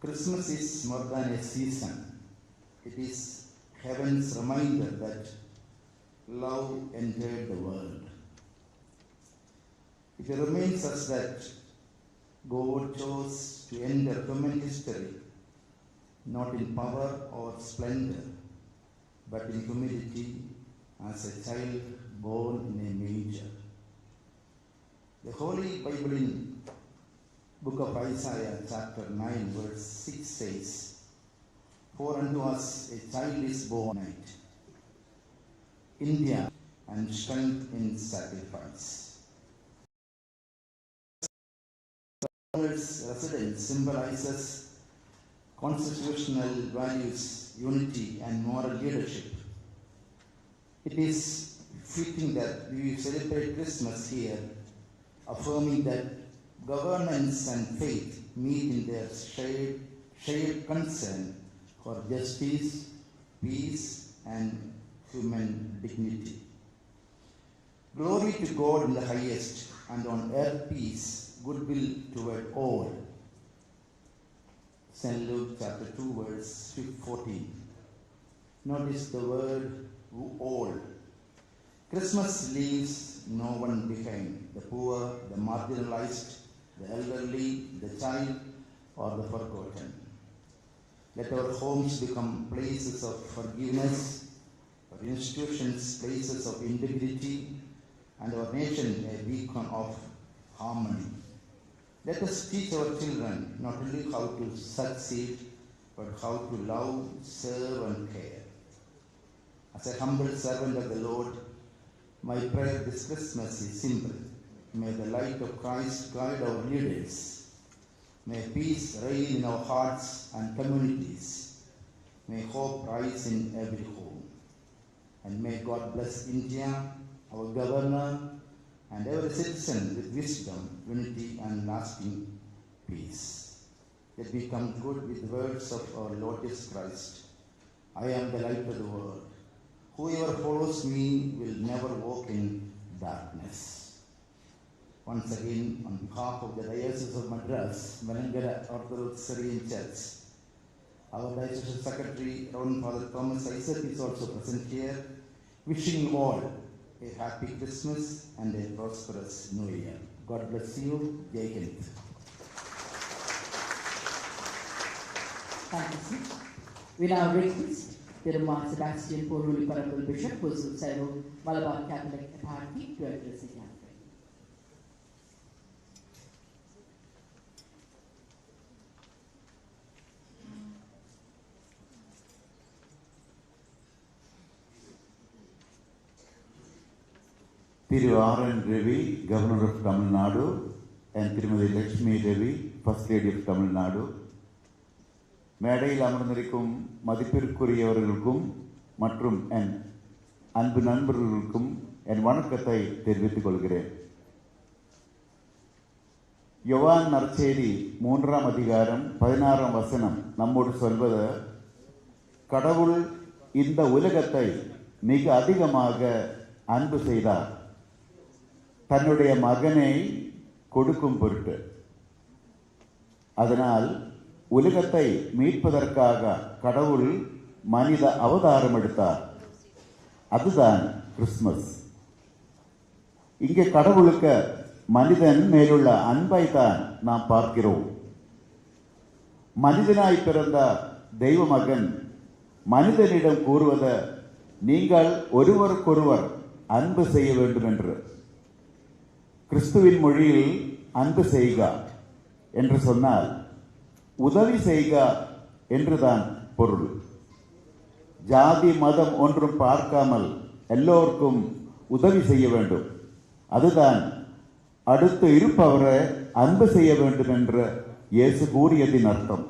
Christmas is more than a season. It is heaven's reminder that love entered the world. It reminds us that God chose to enter human history not in power or splendor, but in humility as a child born in a manger. The Holy Bible in Book of Isaiah chapter 9 verse 6 says, "For unto us a child is born tonight, India, and strength in sacrifice." Its residence symbolizes constitutional values, unity, and moral leadership. It is fitting that we celebrate Christmas here, affirming that governance and faith meet in their shared concern for justice, peace, and human dignity. Glory to God in the highest, and on earth peace, goodwill toward all. St. Luke chapter 2 verse 14. Notice the word all. Christmas leaves no one behind: the poor, the marginalized, the elderly, the child, or the forgotten. Let our homes become places of forgiveness, our institutions places of integrity, and our nation a beacon of harmony. Let us teach our children not only how to succeed, but how to love, serve, and care. As a humble servant of the Lord, my prayer this Christmas is simple. May the light of Christ guide our leaders. May peace reign in our hearts and communities. May hope rise in every home. And may God bless India, our governor, and every citizen with wisdom, unity, and lasting peace. Let me conclude with the words of our Lord Jesus Christ. "I am the light of the world. Whoever follows me will never walk in darkness." Once again, on behalf of the Diocese of Madras, Malangara Orthodox Syrian Church, our Diocese Secretary, Reverend Father Thomas Isaac, is also present here, wishing you all a happy Christmas and a prosperous New Year. God bless you. Jai Hind. Thank you, sir. We now request the Reverend Sebastian Poruli Parambul Bishop, who is also Malabar Catholic Authority, to address the gathering. Thiru R.N. Ravi, Governor of Tamil Nadu, and Thirumathi Lakshmi Ravi, First Lady of Tamil Nadu. மேடையில் அமர்ந்திருக்கும் மதிப்பிற்குரியவர்களுக்கும் மற்றும் என் அன்பு நண்பர்களுக்கும் என் வணக்கத்தை தெரிவித்துக் கொள்கிறேன். யோவான் நற்செய்தி 3ஆம் அதிகாரம் 16ஆம் வசனம் நம்மோடு சொல்வது, கடவுள் இந்த உலகத்தை மிக அதிகமாக அன்பு செய்தார், தன்னுடைய மகனை கொடுக்கும் பொருட்டு. அதனால் உலகத்தை மீட்பதற்காக கடவுள் மனித அவதாரம் எடுத்தார். அதுதான் கிறிஸ்துமஸ். இங்கே கடவுளுக்கு மனிதன் மேலுள்ள அன்பை தான் நாம் பார்க்கிறோம். மனிதனாய் பிறந்த தெய்வ மகன் மனிதனிடம் கூறுவது, நீங்கள் ஒருவருக்கொருவர் அன்பு செய்ய வேண்டும் என்று. கிறிஸ்துவின் மொழியில் அன்பு செய்க என்று சொன்னால் உதவி செய்க என்றுதான் பொருள். ஜாதி மதம் ஒன்றும் பார்க்காமல் எல்லோருக்கும் உதவி செய்ய வேண்டும். அதுதான் அடுத்து இருப்பவரை அன்பு செய்ய வேண்டும் என்று இயேசு கூறியதின் அர்த்தம்.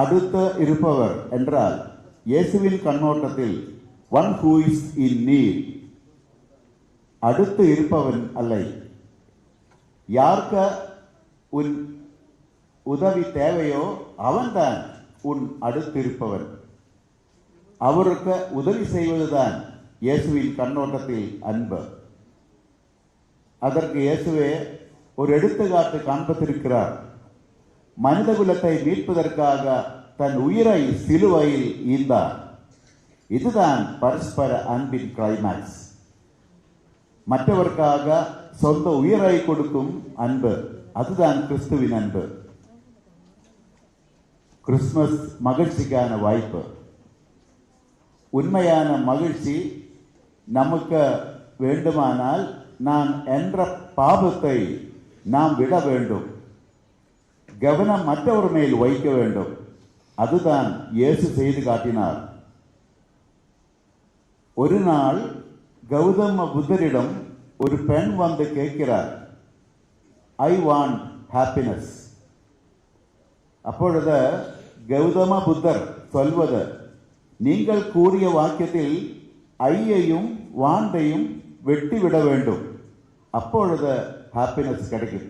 அடுத்து இருப்பவர் என்றால் இயேசுவின் கண்ணோட்டத்தில் one who is in need, அடுத்து இருப்பவன் அல்ல. யாருக்கு உன் உதவி தேவையோ அவன்தான் உன் அடுத்து இருப்பவன். அவருக்கு உதவி செய்வதுதான் இயேசுவின் கண்ணோட்டத்தில் அன்பு. அதற்கு இயேசுவே ஒரு எடுத்துக்காட்டு காண்பித்திருக்கிறார். மனிதகுலத்தை மீட்பதற்காக தன் உயிரை சிலுவையில் ஈந்தார். இதுதான் பரஸ்பர அன்பின் கிளைமேக்ஸ். மற்றவர்க்காக சொந்த உயிரை கொடுக்கும் அன்பு, அதுதான் கிறிஸ்துவின் அன்பு. கிறிஸ்துமஸ் மகிழ்ச்சிக்கான வாய்ப்பு. உண்மையான மகிழ்ச்சி நமக்கு வேண்டுமானால் நான் என்ற பாவத்தை நாம் விட வேண்டும். கவனம் மற்றவர் மேல் வைக்க வேண்டும். அதுதான் இயேசு செய்து காட்டினார். ஒரு நாள் கௌதம புத்தரிடம் ஒரு பெண் வந்து கேட்கிறார், ஐ வாண்ட் ஹாப்பினஸ். அப்பொழுது கௌதம புத்தர் சொல்வது, நீங்கள் கூறிய வாக்கியத்தில் ஐயையும் வாண்டையும் வெட்டிவிட வேண்டும், அப்பொழுது ஹாப்பினஸ் கிடைக்கும்.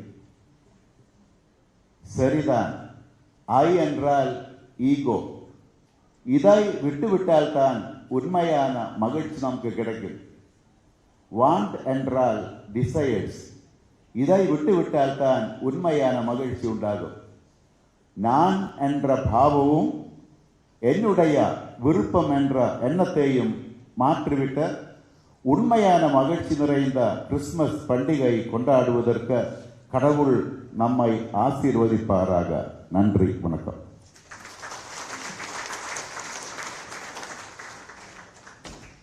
சரிதான், ஐ என்றால் ஈகோ. இதை விட்டுவிட்டால் தான் உண்மையான மகிழ்ச்சி நமக்கு கிடைக்கும். வாண்ட் என்றால் டிசையர்ஸ். இதை விட்டுவிட்டால் தான் உண்மையான மகிழ்ச்சி உண்டாகும். நான் என்ற பாவமும் என்னுடைய விருப்பம் என்ற எண்ணத்தையும் மாற்றிவிட்ட உண்மையான மகிழ்ச்சி நிறைந்த கிறிஸ்துமஸ் பண்டிகை கொண்டாடுவதற்கு கடவுள் நம்மை ஆசீர்வதிப்பாராக. நன்றி, வணக்கம்.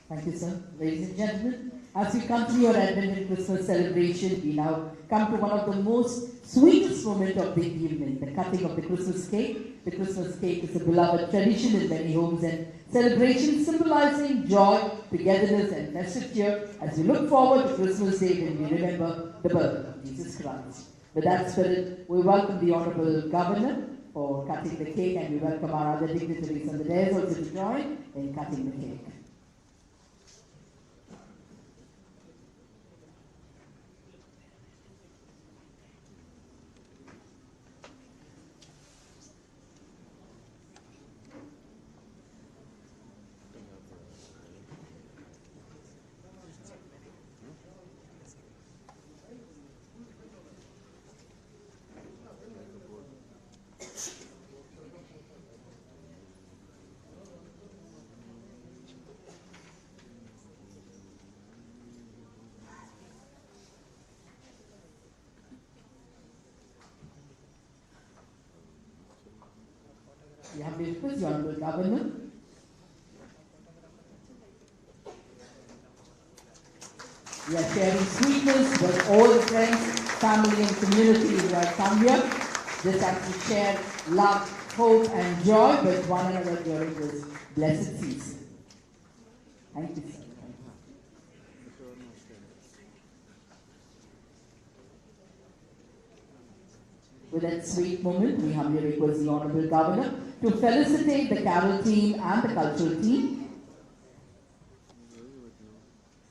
Thank you, sir. Ladies and gentlemen, as we continue our Advent and Christmas celebration, we now come to one of the most sweetest moments of the evening, the cutting of the Christmas cake. The Christmas cake is a beloved tradition in many homes and celebration symbolizing joy, togetherness and festive cheer as we look forward to Christmas Day when we remember the birth of Jesus Christ. With that spirit, we welcome the Honorable Governor for cutting the cake, and we welcome our other dignitaries on the dais also to join in cutting the cake. We have request the Honorable Governor. We are sharing sweetness with all friends, family and community who have come here. Just as we share love, hope and joy with one another during this blessed season. Thank you, sir. With that sweet moment, we humbly request the Honorable Governor to felicitate the carol team and the cultural team.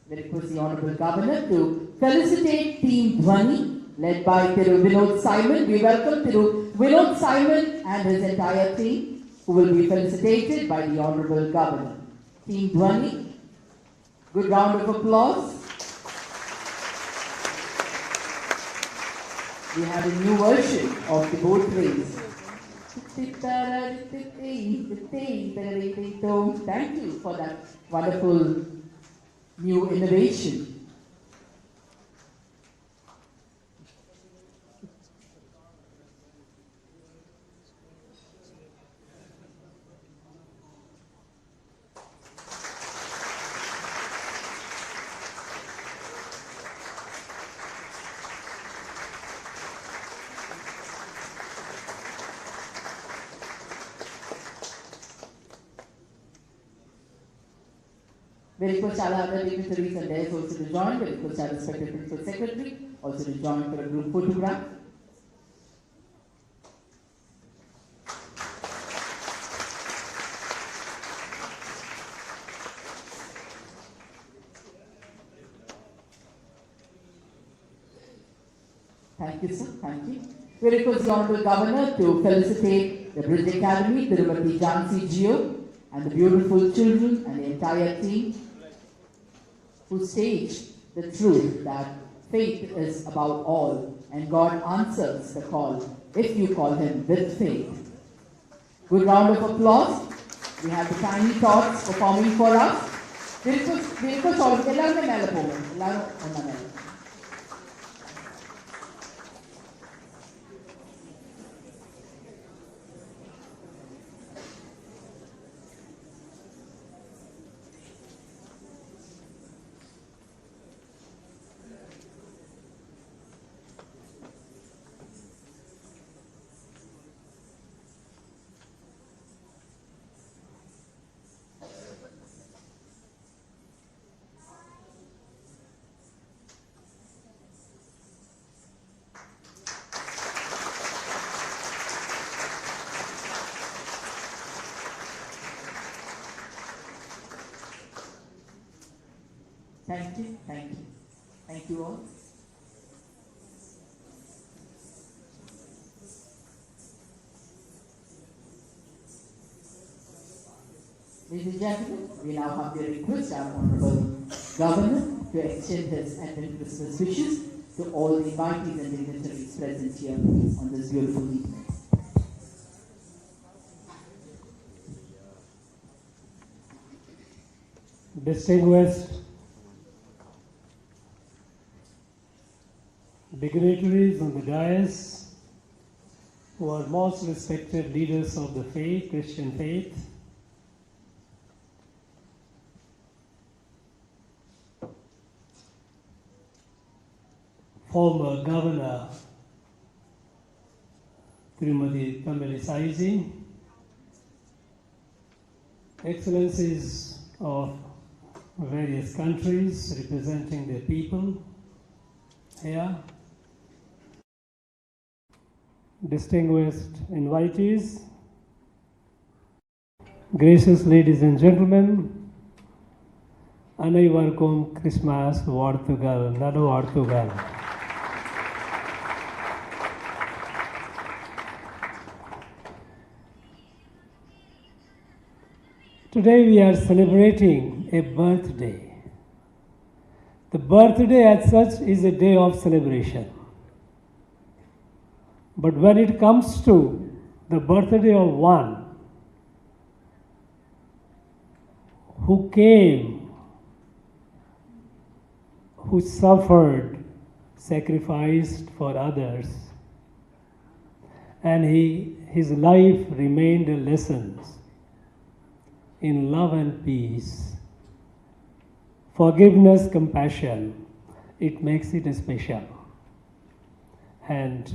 We request the Honorable Governor to felicitate Team Dhwani, led by Thiru Vinod Simon. We welcome Thiru Vinod Simon and his entire team, who will be felicitated by the Honorable Governor. Team Dhwani, good round of applause. We have a new version of the boat race. Thank you for that wonderful new innovation. We request our other dignitaries and theirs also to join. We request our respected Principal Secretary also to join for a group photograph. Thank you, sir. Thank you. We request the Honorable Governor to felicitate the Bridge Academy, Tirumati Jansi Gio, and the beautiful children and the entire team who stage the truth that faith is about all and God answers the call if you call Him with faith. Good round of applause. We have the Tiny Tots performing for us. Thank you, thank you. Thank you all. Ladies and gentlemen, we now have the request our Honorable Governor to extend his Advent Christmas wishes to all the invitees and dignitaries present here on this beautiful evening. Distinguished dignitaries on the dais, who are most respected leaders of the faith, Christian faith, former Governor Trimati Tamil, Excellencies of various countries representing their people here, distinguished invitees, gracious ladies and gentlemen, அனைவருக்கும் Christmas வாழ்த்துகள், நடு வாழ்த்துகள். Today we are celebrating a birthday. The birthday as such is a day of celebration. But when it comes to the birthday of one who came, who suffered, sacrificed for others, and his life remained a lesson in love and peace, forgiveness, compassion, it makes it special. And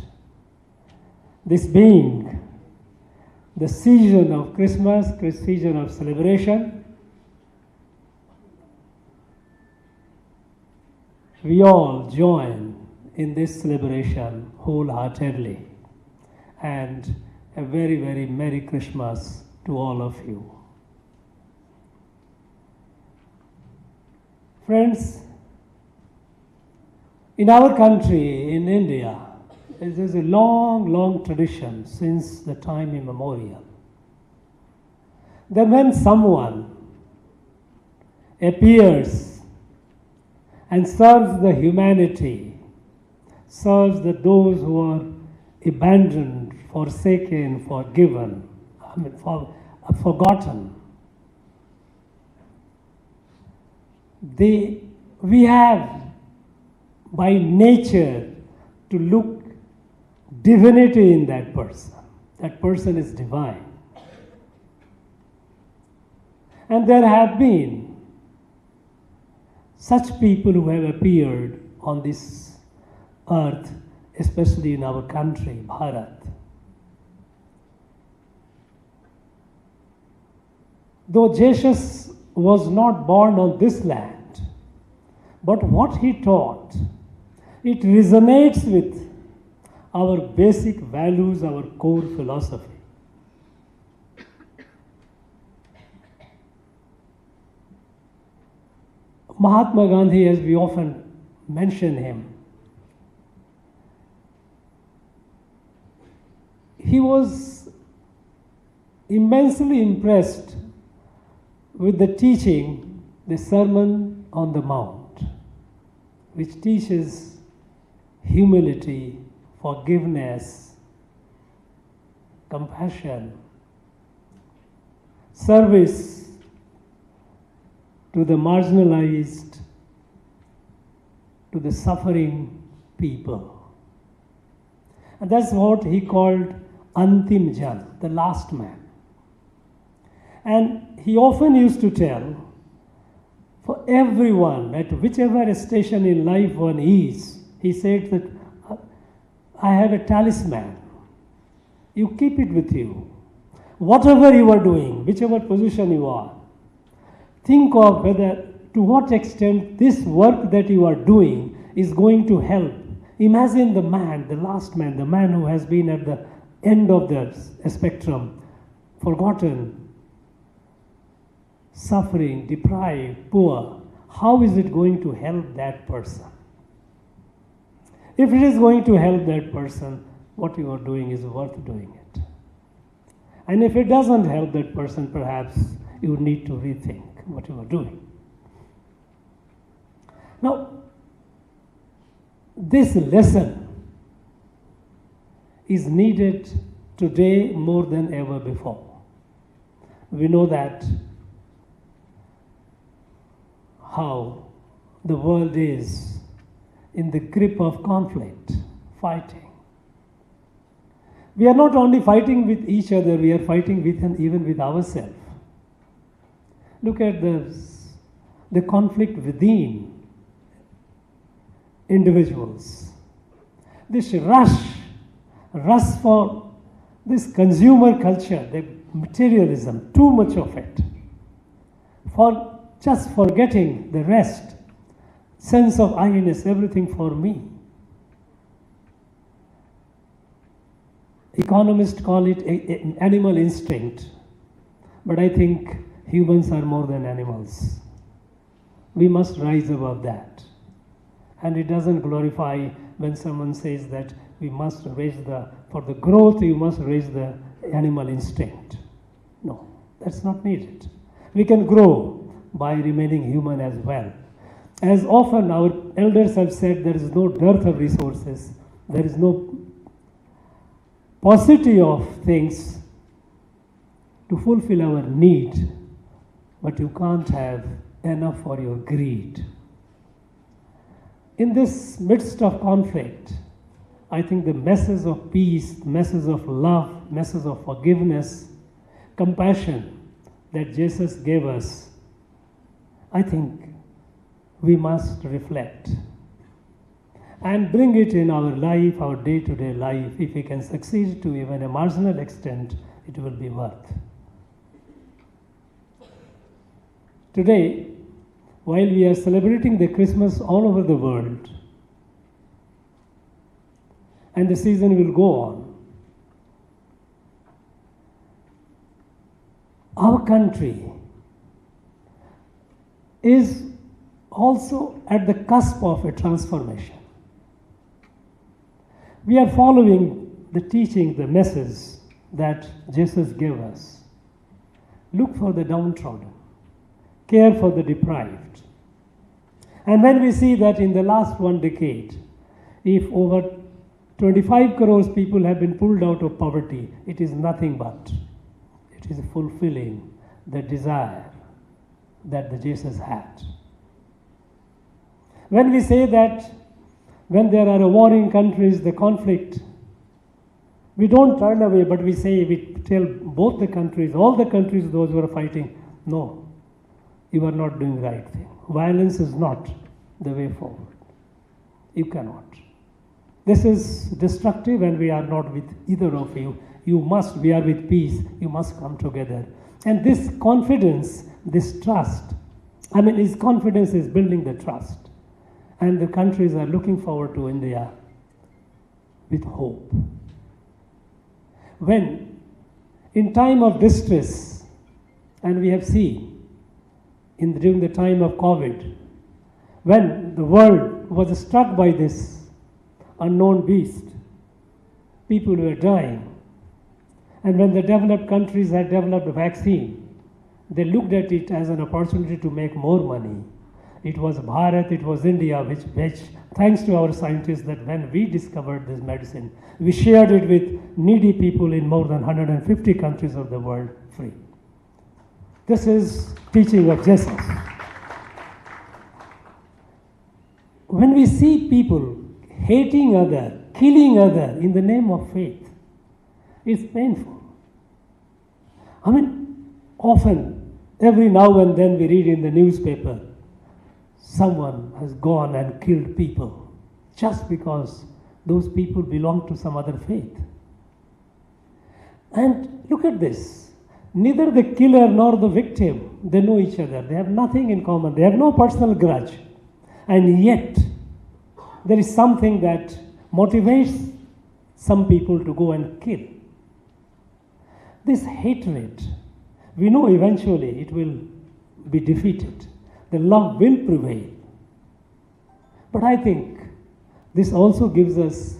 this being the season of Christmas, season of celebration, we all join in this celebration wholeheartedly. And a very, very Merry Christmas to all of you. Friends, in our country, in India, there is a long, long tradition since the time immemorial that when someone appears and serves the humanity, serves those who are abandoned, forsaken, forgotten, we have by nature to look divinity in that person. That person is divine. And there have been such people who have appeared on this earth, especially in our country, Bharat. Though Jesus was not born on this land, but what he taught, it resonates with our basic values, our core philosophy. Mahatma Gandhi, as we often mention him, he was immensely impressed with the teaching, the Sermon on the Mount, which teaches humility, forgiveness, compassion, service to the marginalized, to the suffering people. And that's what he called Antim Jan, the last man. And he often used to tell, for everyone, at whichever station in life one is, he said that I have a talisman. You keep it with you. Whatever you are doing, whichever position you are, think of whether, to what extent this work that you are doing is going to help. Imagine the man, the last man, the man who has been at the end of the spectrum, forgotten, suffering, deprived, poor. How is it going to help that person? If it is going to help that person, what you are doing is worth doing it. And if it doesn't help that person, perhaps you need to rethink what you are doing. Now, this lesson is needed today more than ever before. We know that how the world is in the grip of conflict, fighting. We are not only fighting with each other, we are fighting with and even with ourselves. Look at the conflict within individuals. This rush for this consumer culture, the materialism, too much of it, for just forgetting the rest, sense of I-ness, everything for me. Economists call it an animal instinct, but I think humans are more than animals. We must rise above that. And it doesn't glorify when someone says that we must raise for the growth, you must raise the animal instinct. No, that's not needed. We can grow by remaining human as well. As often our elders have said, there is no dearth of resources, there is no paucity of things to fulfill our need, but you can't have enough for your greed. In this midst of conflict, I think the message of peace, message of love, message of forgiveness, compassion that Jesus gave us, I think we must reflect and bring it in our life, our day-to-day life. If we can succeed to even a marginal extent, it will be worth. Today, while we are celebrating the Christmas all over the world, and the season will go on, our country is also at the cusp of a transformation. We are following the teaching, the message that Jesus gave us. Look for the downtrodden, care for the deprived. And when we see that in the last 1 decade, if over 25 crores people have been pulled out of poverty, it is nothing but, it is fulfilling the desire that the Jesus had. When we say that when there are warring countries, the conflict, we don't turn away, but we say, we tell both the countries, all the countries, those who are fighting, no, you are not doing the right thing. Violence is not the way forward. You cannot. This is destructive and we are not with either of you. You must, we are with peace. You must come together. And this confidence, this trust, his confidence is building the trust. And the countries are looking forward to India with hope. When, in time of distress, and we have seen during the time of COVID, when the world was struck by this unknown beast, people were dying. And when the developed countries had developed a vaccine, they looked at it as an opportunity to make more money. it was Bharat, it was India, which thanks to our scientists, that when we discovered this medicine, we shared it with needy people in more than 150 countries of the world free. This is teaching of Jesus. When we see people hating other, killing other in the name of faith, it's painful. I mean, often, every now and then we read in the newspaper, someone has gone and killed people just because those people belong to some other faith. And look at this. Neither the killer nor the victim, they know each other. They have nothing in common. They have no personal grudge. And yet, there is something that motivates some people to go and kill. This hatred, we know eventually it will be defeated. The love will prevail. But I think this also gives us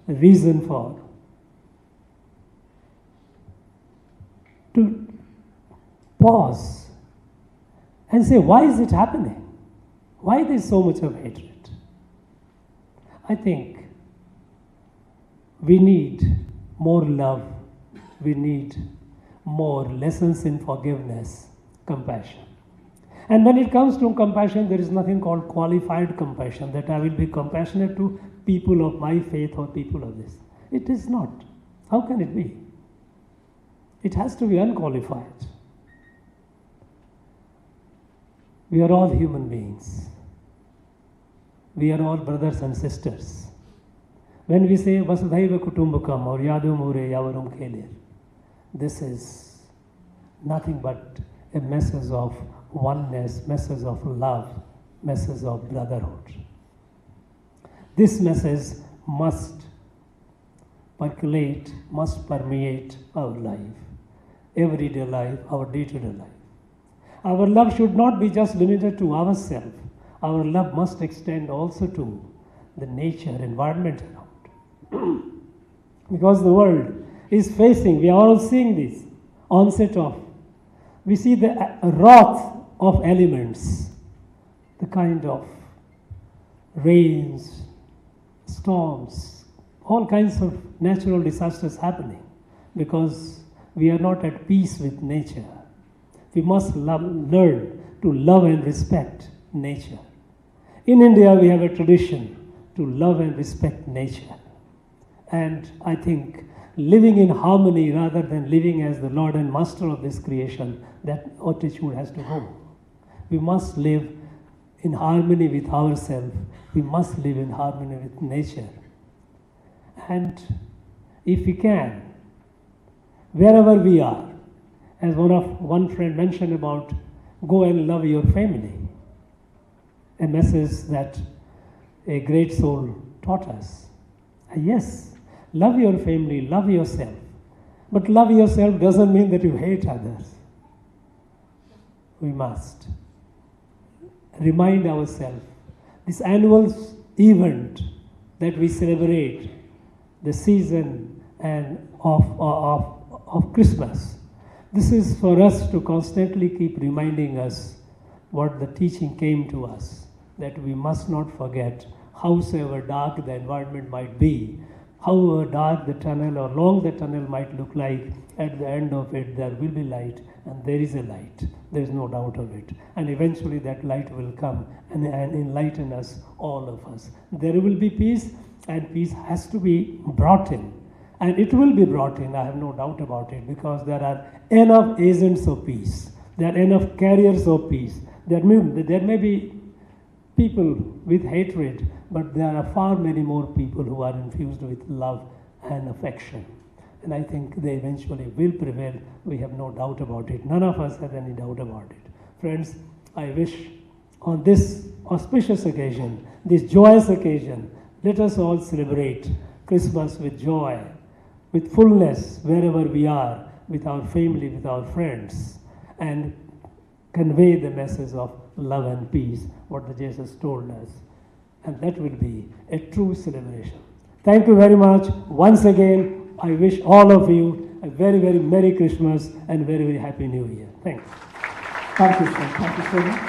a reason to pause and say, why is it happening? Why there is so much of hatred? I think we need more love. We need more lessons in forgiveness, compassion. And when it comes to compassion, there is nothing called qualified compassion, that I will be compassionate to people of my faith or people of this. It is not. How can it be? It has to be unqualified. We are all human beings. We are all brothers and sisters. When we say Vasudhaiva Kutumbakam or Yadu Mure Yavarum Kelir, this is nothing but a message of oneness, message of love, message of brotherhood. This message must percolate, must permeate our life, everyday life, our day-to-day life. Our love should not be just limited to ourselves. Our love must extend also to the nature, environment around. Because the world is facing, we are all seeing this onset of, we see the wrath of elements, the kind of rains, storms, all kinds of natural disasters happening because we are not at peace with nature. We must learn to love and respect nature. In India, we have a tradition to love and respect nature. And I think living in harmony rather than living as the Lord and Master of this creation, that attitude has to go. We must live in harmony with ourselves. We must live in harmony with nature. And if we can, wherever we are, as one friend mentioned about, go and love your family. A message that a great soul taught us. Yes, love your family, love yourself. But love yourself doesn't mean that you hate others. We must remind ourselves, this annual event that we celebrate, the season and of Christmas, this is for us to constantly keep reminding us what the teaching came to us, that we must not forget, howsoever dark the environment might be, however dark the tunnel or long the tunnel might look like, at the end of it there will be light, and there is a light. There is no doubt of it. And eventually that light will come and enlighten us, all of us. There will be peace, and peace has to be brought in. And it will be brought in, I have no doubt about it, because there are enough agents of peace. There are enough carriers of peace. There may be people with hatred, but there are far many more people who are infused with love and affection. And I think they eventually will prevail. We have no doubt about it. None of us have any doubt about it. Friends, I wish on this auspicious occasion, this joyous occasion, let us all celebrate Christmas with joy, with fullness, wherever we are, with our family, with our friends, and convey the message of love and peace, what the Jesus told us. And that will be a true celebration. Thank you very much. Once again, I wish all of you a very, very Merry Christmas and very, very Happy New Year. Thank you. Thank you, sir. Thank you so much.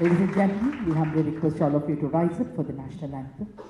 Ladies and gentlemen, we humbly request all of you to rise up for the national anthem.